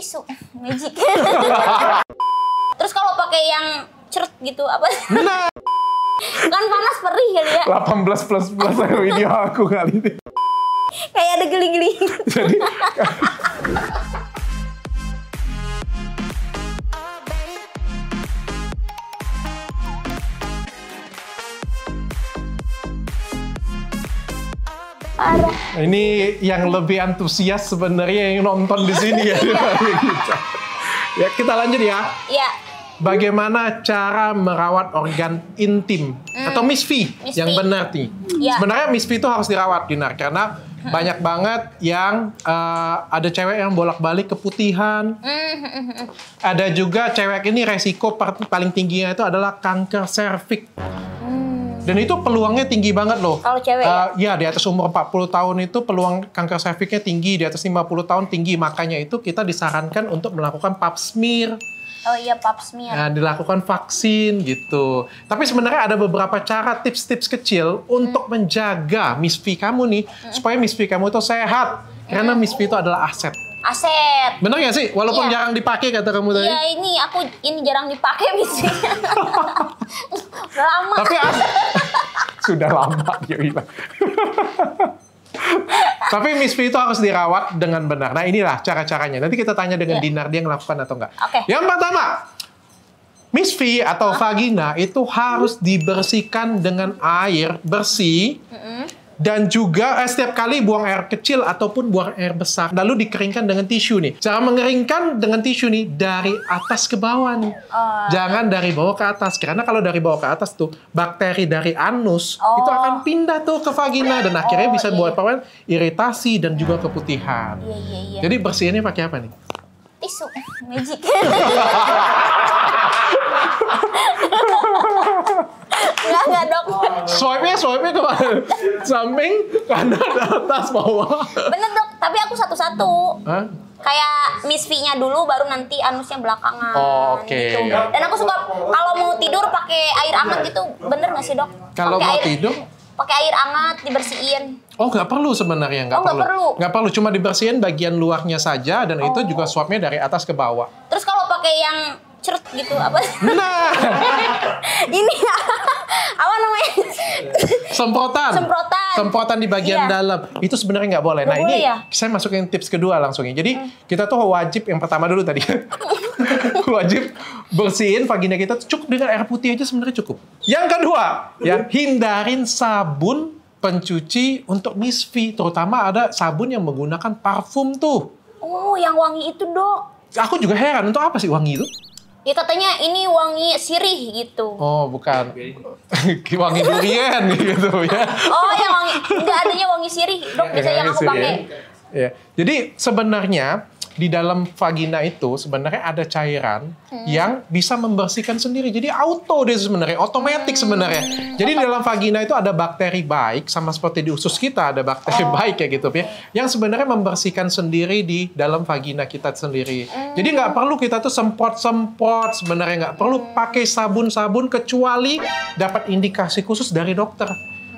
Tisu, magic. Terus kalau pakai yang cerut gitu apa? Nah, Kan panas perih kali ya. 18+ video aku kali ini. Kayak ada geli-geli. Jadi Parah. ini yang lebih antusias sebenarnya yang nonton di sini ya. Ya, kita lanjut ya. Iya. Bagaimana cara merawat organ intim atau misfi yang benar nih? Ya. Sebenarnya misfi itu harus dirawat, Dinar, karena banyak banget yang ada cewek yang bolak-balik keputihan. Ada juga cewek ini resiko paling tingginya itu adalah kanker serviks. Dan itu peluangnya tinggi banget loh. Kalau cewek ya di atas umur 40 tahun itu peluang kanker serviksnya tinggi, di atas 50 tahun tinggi. Makanya itu kita disarankan untuk melakukan pap smear. Oh iya, pap smear. Nah, dilakukan vaksin gitu. Tapi sebenarnya ada beberapa cara, tips-tips kecil untuk menjaga misfi kamu nih, supaya misfi kamu itu sehat. Karena misfi itu adalah aset. Aset. Bener nggak sih? Walaupun Iya. jarang dipakai kata kamu tadi. Iya, ini jarang dipakai misfinya. Udah lama. Tapi sudah lama dia bilang. Tapi misfi itu harus dirawat dengan benar. Nah, inilah cara-caranya. Nanti kita tanya dengan Dinar, dia ngelakukan atau enggak. Oke. Yang pertama, misfi atau vagina itu harus dibersihkan dengan air bersih. Dan juga setiap kali buang air kecil ataupun buang air besar, lalu dikeringkan dengan tisu nih. Cara mengeringkan dengan tisu nih dari atas ke bawah nih. Jangan dari bawah ke atas. Karena kalau dari bawah ke atas tuh, bakteri dari anus itu akan pindah tuh ke vagina. Dan akhirnya bisa buat iritasi dan juga keputihan. Iya. Jadi bersihinnya pakai apa nih? Tisu, magic. Enggak dok. Swipe-nya kemana? Samping, kanan, atas, bawah. Bener dok, tapi aku satu-satu. Hah? Kayak misfinya dulu, baru nanti anusnya belakangan. Oh, oke. Gitu. Dan aku suka kalau mau tidur pakai air hangat gitu, bener nggak sih dok? Kalau mau tidur? Pakai air hangat, dibersihin. Oh, nggak perlu sebenarnya, nggak perlu. Nggak perlu, cuma dibersihin bagian luarnya saja, dan itu juga swabnya dari atas ke bawah. Terus kalau pakai yang cerut gitu apa? Nah, Ini apa namanya? Semprotan di bagian dalam. Itu sebenarnya nggak boleh. Nah, Nggak boleh ini ya? saya masukin tips kedua langsung ya. Jadi, kita tuh wajib, yang pertama dulu tadi. Wajib bersihin vagina kita tuh cukup dengan air putih aja sebenarnya cukup. Yang kedua, ya, hindarin sabun pencuci untuk misfi. Terutama ada sabun yang menggunakan parfum tuh. Oh, yang wangi itu dok. Aku juga heran, untuk apa sih wangi itu? Ya katanya ini wangi sirih gitu. Oh, bukan. Wangi durian gitu ya. Oh, yang wangi. Enggak adanya wangi sirih, dok. Bisa yang aku pakai. Ya. Jadi sebenarnya di dalam vagina itu sebenarnya ada cairan yang bisa membersihkan sendiri. Jadi auto dia sebenarnya, otomatis sebenarnya. Jadi di dalam vagina itu ada bakteri baik, sama seperti di usus kita ada bakteri baik kayak gitu ya, yang sebenarnya membersihkan sendiri di dalam vagina kita sendiri. Jadi nggak perlu kita tuh semprot sebenarnya, nggak perlu pakai sabun-sabun kecuali dapat indikasi khusus dari dokter.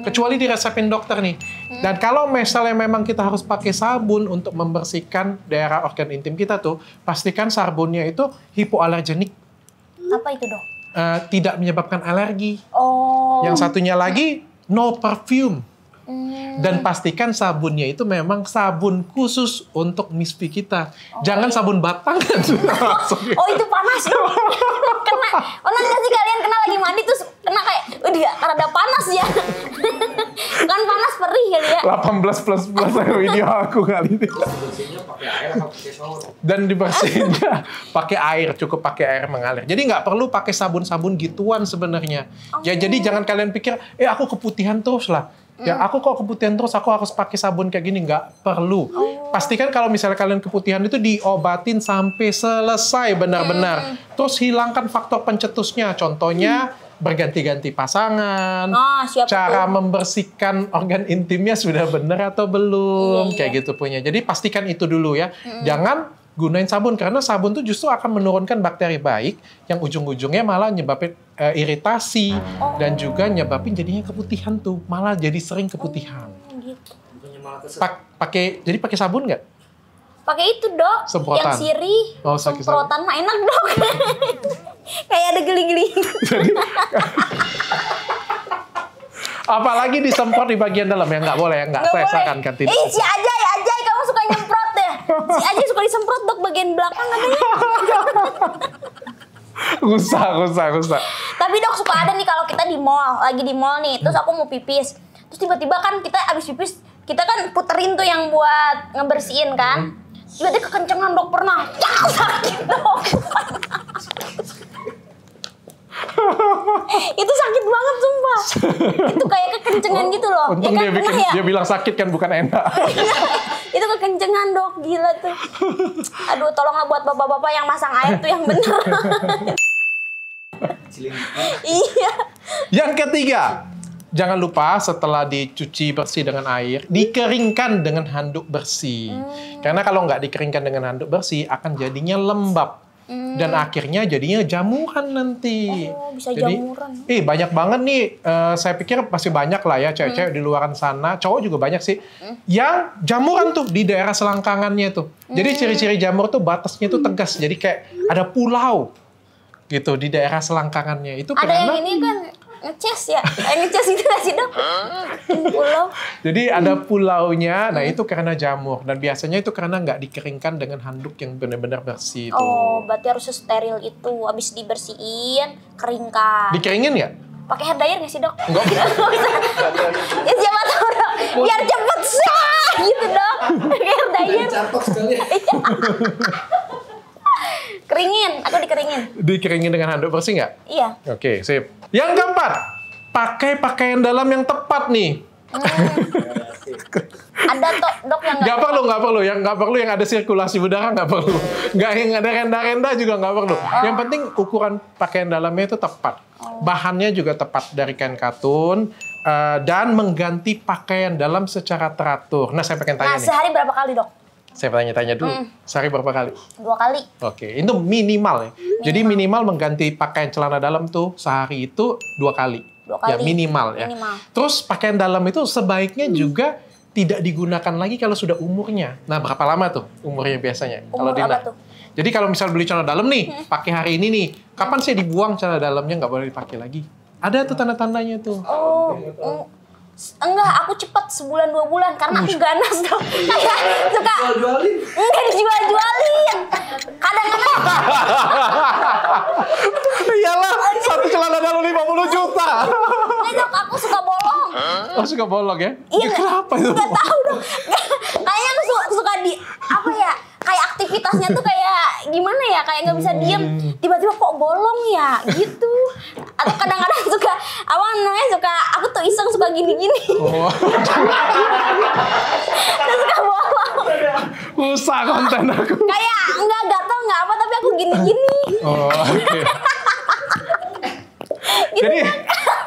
Kecuali diresepin dokter nih. Dan kalau misalnya memang kita harus pakai sabun untuk membersihkan daerah organ intim kita tuh, pastikan sabunnya itu hipoalergenik. Apa itu dok? Tidak menyebabkan alergi. Oh. Yang satunya lagi, no perfume. Dan pastikan sabunnya itu memang sabun khusus untuk misfi kita. Jangan sabun batangan. Oh, itu panas dong. Kena. Oh, nanti sih kalian kena lagi mandi terus kena kayak udah rada panas ya. Kan panas perih kali ya. 18+ video aku kali ini. Dan dibersihinnya pakai air, cukup pakai air mengalir. Jadi nggak perlu pakai sabun-sabun gituan sebenarnya. Ya jadi jangan kalian pikir, aku keputihan terus lah. Ya aku kok keputihan terus, aku harus pakai sabun kayak gini. Nggak perlu. Pastikan kalau misalnya kalian keputihan itu diobatin sampai selesai benar-benar. Terus hilangkan faktor pencetusnya. Contohnya berganti-ganti pasangan. Cara membersihkan organ intimnya sudah benar atau belum. Kayak gitu punya. Jadi pastikan itu dulu ya. Jangan gunain sabun, karena sabun tuh justru akan menurunkan bakteri baik yang ujung-ujungnya malah nyebabin iritasi dan juga nyebabin jadinya keputihan tuh, malah jadi sering keputihan. Gitu. Jadi pakai sabun nggak? Pakai itu dok, Semprotan. yang sirih. Oh, sakit. Semprotan mah enak dok. Kayak ada geli-geli. Apalagi disemprot di bagian dalam ya nggak boleh ya, nggak saya sarankan tidak. Si Ajay kamu suka nyemprot ya? Si Ajay suka disemprot dok bagian belakang katanya. Rusak. Tapi dok suka ada nih kalau kita di mall, lagi di mall nih, terus aku mau pipis, terus tiba-tiba kan kita abis pipis, kita kan puterin tuh yang buat ngebersihin kan, tiba-tiba kekencengan dok pernah, sakit dok. Itu sakit banget sumpah. Itu kayak kekencengan gitu loh. Untung ya kan? dia bilang sakit kan bukan enak. Itu kekencengan dok, gila tuh. Aduh tolonglah buat bapak-bapak yang masang air tuh yang bener. Iya. Yang ketiga, jangan lupa setelah dicuci bersih dengan air, dikeringkan dengan handuk bersih. Karena kalau nggak dikeringkan dengan handuk bersih, akan jadinya lembab. Dan akhirnya jadinya jamuran nanti. Oh, bisa jadi, jamuran. banyak banget nih, saya pikir pasti banyak lah ya cewek-cewek di luaran sana, cowok juga banyak sih, yang jamuran tuh di daerah selangkangannya tuh. Jadi ciri-ciri jamur tuh batasnya tuh tegas, jadi kayak ada pulau gitu di daerah selangkangannya. Itu Ada karena yang ini kan ngeces ya, ngeces itu nggak sih dok? Pulau. jadi ada pulaunya, nah itu karena jamur. Dan biasanya itu karena nggak dikeringkan dengan handuk yang benar-benar bersih. Oh, berarti harus steril itu. Habis dibersihin, keringkan. Dikeringin nggak? Pakai hair dryer nggak sih dok? Enggak. Ya siapa tahu dok. Biar cepet sah gitu dok. Pakai hair dryer. Keringin, aku dikeringin. Dikeringin dengan handuk bersih nggak? Iya. Oke, sip. Yang keempat, pakai pakaian dalam yang tepat nih. Ada dok yang Nggak perlu. Yang nggak perlu yang ada sirkulasi udara nggak perlu. Nggak yang ada renda-renda juga nggak perlu. Yang penting ukuran pakaian dalamnya itu tepat. Bahannya juga tepat dari kain katun. Dan mengganti pakaian dalam secara teratur. Nah, saya pengen tanya nih. sehari berapa kali dok? Saya tanya dulu. Sehari berapa kali? 2 kali. Oke, itu minimal ya. Jadi minimal mengganti pakaian celana dalam tuh sehari itu 2 kali. 2 kali. Ya minimal ya. Minimal. Terus pakaian dalam itu sebaiknya juga tidak digunakan lagi kalau sudah umurnya. Nah, berapa lama tuh umurnya biasanya? Umur kalau apa tuh? Jadi kalau misal beli celana dalam nih, pakai hari ini nih, kapan sih dibuang celana dalamnya nggak boleh dipakai lagi? Ada tuh tanda-tandanya tuh. Oh, enggak, aku cepet 1-2 bulan karena aku ganas dong. Kayak suka enggak dijual-jualin. Kadang-kadang Iyalah, satu celana dalam 50 juta. enggak dok, aku suka bolong. Oh, suka bolong ya? Iya, Kenapa itu? Enggak tahu dong. Kayaknya aku suka di apa ya? Kayak aktivitasnya tuh kayak gimana ya? Kayak nggak bisa diem. Tiba-tiba kok bolong ya? Gitu. Atau kadang-kadang suka apa namanya aku tuh iseng suka gini-gini. Oh. Terus suka bolong. Rusak konten aku. Kayak nggak gatel nggak apa tapi aku gini-gini. Oh, oke. Jadi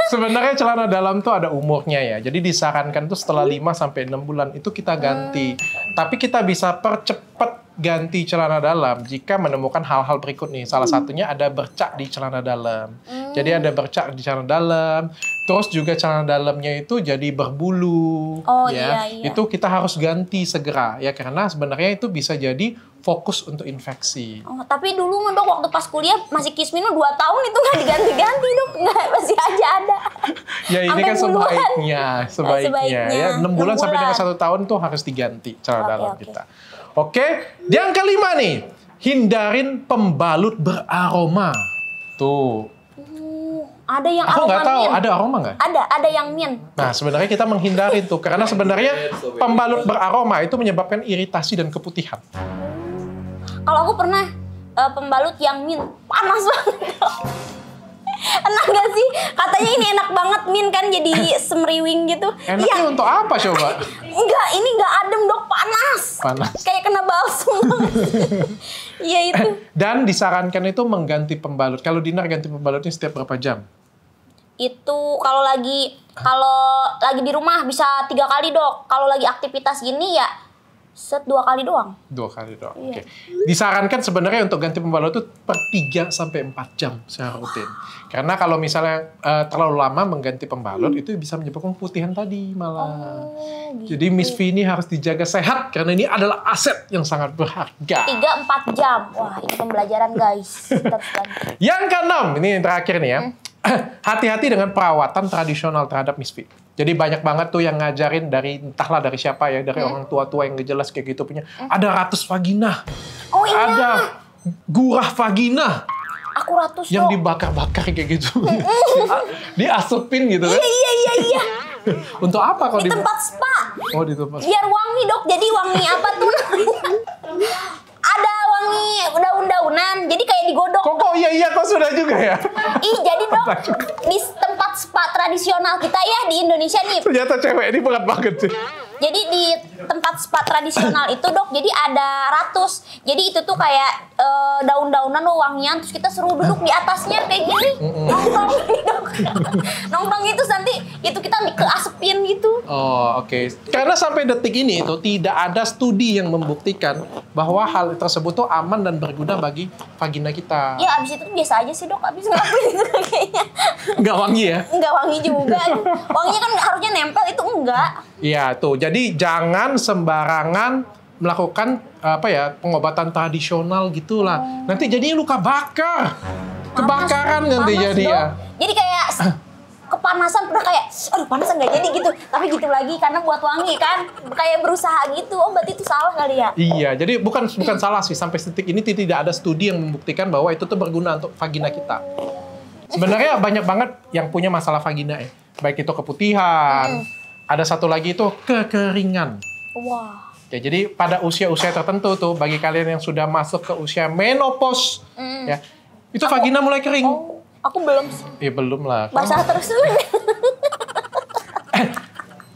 sebenarnya celana dalam tuh ada umurnya ya. Jadi disarankan tuh setelah 5 sampai 6 bulan itu kita ganti. Tapi kita bisa percepat ganti celana dalam jika menemukan hal-hal berikut nih. Salah satunya ada bercak di celana dalam. Jadi ada bercak di celana dalam. Terus juga celana dalamnya itu jadi berbulu. Oh, ya. iya. Itu kita harus ganti segera ya karena sebenarnya itu bisa jadi fokus untuk infeksi. Oh, tapi dulu dok waktu pas kuliah masih Kismino 2 tahun itu nggak diganti-ganti dok, nggak masih aja ada. Ya ini Sampai kan puluhan. sebaiknya ya 6 bulan sampai dengan 1 tahun tuh harus diganti celana dalam kita. Oke, yang kelima nih, hindarin pembalut beraroma. Tuh. Ada yang Aku aroma nggak tahu, mint. ada aroma nggak? Ada yang mint. Nah, sebenarnya kita menghindari tuh karena sebenarnya pembalut beraroma itu menyebabkan iritasi dan keputihan. Kalau aku pernah pembalut yang mint, panas banget. Enak gak sih? Katanya ini enak banget mint kan jadi semriwing gitu. Enaknya untuk apa coba? Enggak, ini enggak adem dok, panas. Panas. Kayak kena balsam. Iya itu. Dan disarankan itu mengganti pembalut. Kalau Dinar ganti pembalutnya setiap berapa jam? Itu kalau lagi di rumah bisa 3 kali dok. Kalau lagi aktivitas gini ya Set 2 kali doang. 2 kali doang. Iya. Oke. Disarankan sebenarnya untuk ganti pembalut itu per 3 sampai 4 jam secara rutin. Karena kalau misalnya terlalu lama mengganti pembalut itu bisa menyebabkan pemutihan tadi malah. Gitu. Jadi Miss V ini harus dijaga sehat karena ini adalah aset yang sangat berharga. 3-4 jam. Wah, ini pembelajaran guys. Yang keenam, ini yang terakhir nih ya. Hati-hati dengan perawatan tradisional terhadap Miss V. Jadi banyak banget tuh yang ngajarin dari entahlah dari siapa ya, dari orang tua-tua yang gak jelas kayak gitu punya. Ada ratus vagina. Oh iya. Ada gurah vagina. Aku ratus Yang dong. dibakar-bakar kayak gitu. Diasupin gitu kan. Iya. Untuk apa kalau Di tempat spa. Oh, di tempat. Biar wangi dok. Jadi wangi apa tuh namanya? Ada wangi daun-daunan. Jadi kayak digodok. Kok iya kok sudah juga ya? Ih, jadi dok, di tempat spa tradisional kita ya di Indonesia nih. Ternyata cewek ini berat banget sih. Jadi di tempat spa tradisional itu dok, jadi ada ratus. Jadi itu tuh kayak daun-daunan wangian, terus kita suruh duduk di atasnya kayak gini. Nongkrong nih dok. Nongkrong itu nanti itu kita keasepin gitu. Oh, oke. Karena sampai detik ini itu tidak ada studi yang membuktikan bahwa hal tersebut tuh aman dan berguna bagi vagina kita. Ya abis itu biasa aja sih dok, abis ngelakuin itu kayaknya. Nggak wangi ya? Enggak wangi juga. Wanginya kan harusnya nempel, itu enggak. Iya tuh. Jadi jangan sembarangan melakukan pengobatan tradisional gitulah. Nanti jadinya luka bakar. Kebakaran nanti Panas, jadi dok. ya. Jadi kayak kepanasan udah kayak aduh panas nggak jadi gitu. Tapi gitu lagi karena buat wangi kan. Kayak berusaha gitu. Oh berarti itu salah kali ya? Iya, jadi bukan salah sih, sampai detik ini tidak ada studi yang membuktikan bahwa itu tuh berguna untuk vagina kita. Sebenarnya banyak banget yang punya masalah vagina ya. Baik itu keputihan, ada satu lagi itu kekeringan. Wah. Ya, jadi pada usia-usia tertentu tuh bagi kalian yang sudah masuk ke usia menopause ya, itu vagina mulai kering. Oh, aku belum sih. Ya belum lah. Basah terus.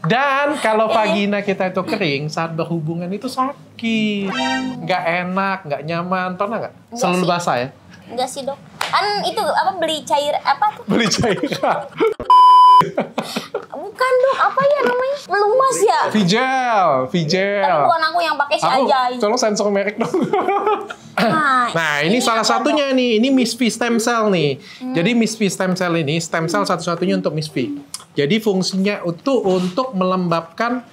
Dan kalau vagina kita itu kering saat berhubungan itu sakit, nggak enak, nggak nyaman, pernah nggak? Selalu sih. basah ya? Enggak sih dok. Kan itu apa beli cair apa tuh? Beli cairan. Bukan dok, apa ya namanya? Melumas ya? Vigel. Tapi bukan aku yang pakai si Ajay. Tolong sensor merek dong. Nah, ini salah apa, satunya nih. Ini Miss V stem cell nih. Jadi Miss V stem cell ini stem cell satu-satunya untuk Miss V. Jadi fungsinya itu untuk melembabkan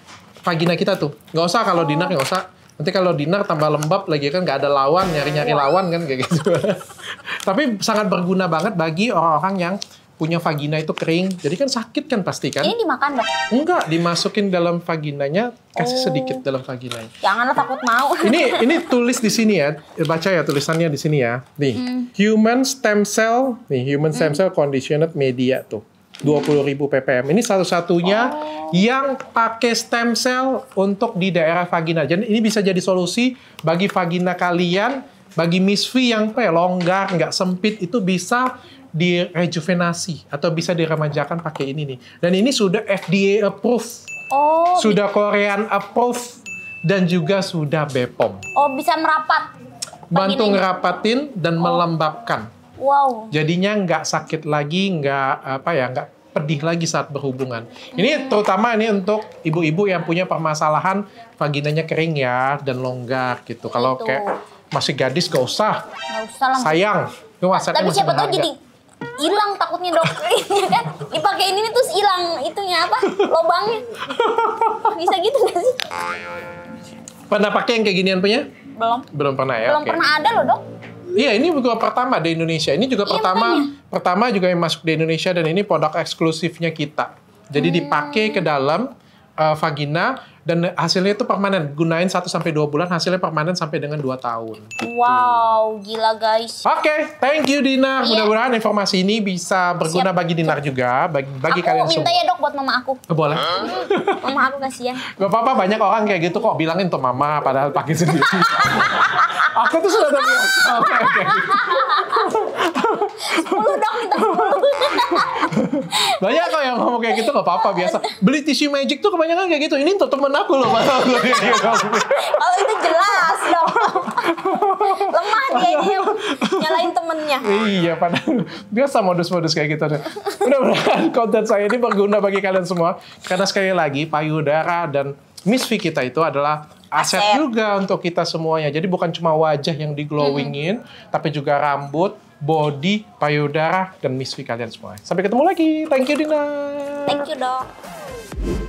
vagina kita tuh. Nggak usah kalau dinar, nggak usah. Nanti kalau dinar tambah lembab lagi kan nggak ada lawan, nyari-nyari lawan kan kayak gitu. Tapi sangat berguna banget bagi orang-orang yang punya vagina itu kering. Jadi kan sakit kan pasti kan? Ini dimakan dok? Enggak, dimasukin dalam vaginanya, kasih sedikit dalam vaginanya. Janganlah takut mau. Ini tulis di sini ya, baca ya tulisannya di sini ya. Nih, human stem cell conditioned media tuh. 20.000 ppm. Ini satu-satunya yang pakai stem cell untuk di daerah vagina. Jadi ini bisa jadi solusi bagi vagina kalian, bagi Miss V yang longgar, nggak sempit, itu bisa direjuvenasi atau bisa diremajakan pakai ini nih. Dan ini sudah FDA approved. Oh. Sudah Korean approved dan juga sudah BPOM. Oh bisa merapat. Bantu vaginanya. ngerapatin dan melembabkan. Wow. Jadinya nggak sakit lagi, nggak pedih lagi saat berhubungan. Ini terutama ini untuk ibu-ibu yang punya permasalahan vaginanya kering ya dan longgar gitu. Kalau Gitu. kayak masih gadis gak usah. Nggak usah lah. Sayang. Itu asetnya Tapi masih siapa tahu berharga. jadi hilang takutnya dok. Ya kan? Dipakai ini nih terus hilang itunya apa? Lobangnya. Bisa gitu nggak sih? Pernah pakai yang kayak ginian punya? Belum. Belum pernah ya? Belum Oke. pernah ada loh dok. Iya, ini juga pertama di Indonesia. Ini juga Iya, pertama juga yang masuk di Indonesia dan ini produk eksklusifnya kita. Jadi dipakai ke dalam vagina dan hasilnya itu permanen. Gunain 1-2 bulan, hasilnya permanen sampai dengan 2 tahun. Wow, gila guys. Oke, thank you Dinar. Iya. Mudah-mudahan informasi ini bisa berguna bagi Dinar juga, bagi kalian Aku minta semua. ya dok buat mama aku. Boleh. Mama aku kasihan. Gak apa-apa, banyak orang kayak gitu kok bilangin untuk mama padahal pakai sendiri. Aku tuh sudah terbiasa. Oke. 10 dok minta 10. Banyak kok yang ngomong kayak gitu, gak apa-apa biasa. Beli tisu magic tuh kebanyakan kayak gitu. Ini untuk temen aku loh. Kalau itu jelas dong. Lemah dia ini nyalain temennya. Iya, padahal biasa modus-modus kayak gitu. Mudah-mudahan konten saya ini berguna bagi kalian semua. Karena sekali lagi, payudara dan Miss V kita itu adalah aset juga untuk kita semuanya. Jadi bukan cuma wajah yang di glowingin, tapi juga rambut, body, payudara, dan misfi kalian semua. Sampai ketemu lagi. Thank you, Dina. Thank you, Dok.